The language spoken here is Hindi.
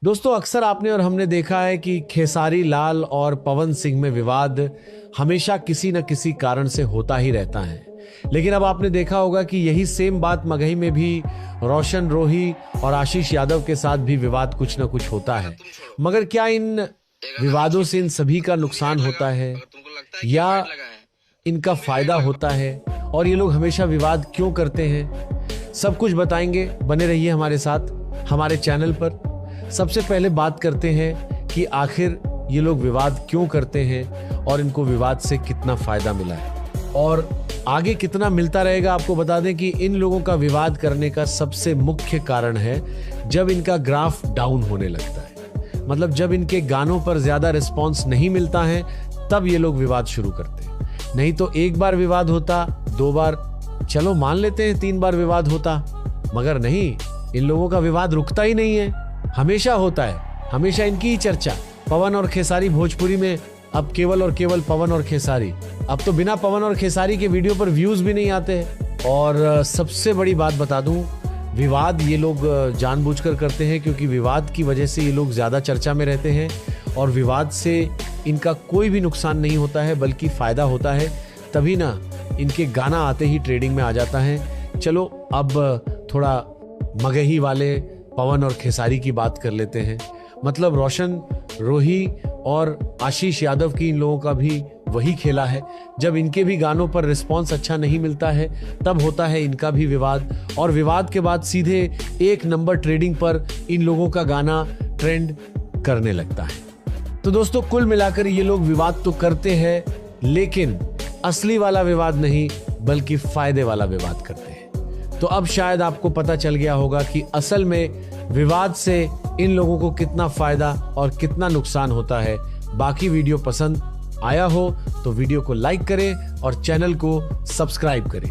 दोस्तों अक्सर आपने और हमने देखा है कि खेसारी लाल और पवन सिंह में विवाद हमेशा किसी न किसी कारण से होता ही रहता है। लेकिन अब आपने देखा होगा कि यही सेम बात मगही में भी रोशन रोही और आशीष यादव के साथ भी विवाद कुछ न कुछ होता है। मगर क्या इन विवादों से इन सभी का नुकसान होता है या इनका फायदा होता है, और ये लोग हमेशा विवाद क्यों करते हैं? सब कुछ बताएंगे, बने रहिए हमारे साथ हमारे चैनल पर। सबसे पहले बात करते हैं कि आखिर ये लोग विवाद क्यों करते हैं और इनको विवाद से कितना फायदा मिला है और आगे कितना मिलता रहेगा। आपको बता दें कि इन लोगों का विवाद करने का सबसे मुख्य कारण है जब इनका ग्राफ डाउन होने लगता है, मतलब जब इनके गानों पर ज्यादा रिस्पॉन्स नहीं मिलता है तब ये लोग विवाद शुरू करते हैं। नहीं तो एक बार विवाद होता, दो बार, चलो मान लेते हैं, तीन बार विवाद होता, मगर नहीं, इन लोगों का विवाद रुकता ही नहीं है, हमेशा होता है, हमेशा इनकी ही चर्चा। पवन और खेसारी भोजपुरी में अब केवल और केवल पवन और खेसारी। अब तो बिना पवन और खेसारी के वीडियो पर व्यूज भी नहीं आते हैं। और सबसे बड़ी बात बता दूं, विवाद ये लोग जानबूझकर करते हैं क्योंकि विवाद की वजह से ये लोग ज्यादा चर्चा में रहते हैं और विवाद से इनका कोई भी नुकसान नहीं होता है बल्कि फायदा होता है। तभी ना इनके गाना आते ही ट्रेडिंग में आ जाता है। चलो अब थोड़ा मगही वाले पवन और खेसारी की बात कर लेते हैं। मतलब रोशन रोही और आशीष यादव की इन लोगों का भी वही खेला है। जब इनके भी गानों पर रिस्पांस अच्छा नहीं मिलता है तब होता है इनका भी विवाद, और विवाद के बाद सीधे एक नंबर ट्रेडिंग पर इन लोगों का गाना ट्रेंड करने लगता है। तो दोस्तों कुल मिलाकर ये लोग विवाद तो करते हैं लेकिन असली वाला विवाद नहीं बल्कि फायदे वाला विवाद करते हैं। तो अब शायद आपको पता चल गया होगा कि असल में विवाद से इन लोगों को कितना फायदा और कितना नुकसान होता है। बाकी वीडियो पसंद आया हो तो वीडियो को लाइक करें और चैनल को सब्सक्राइब करें।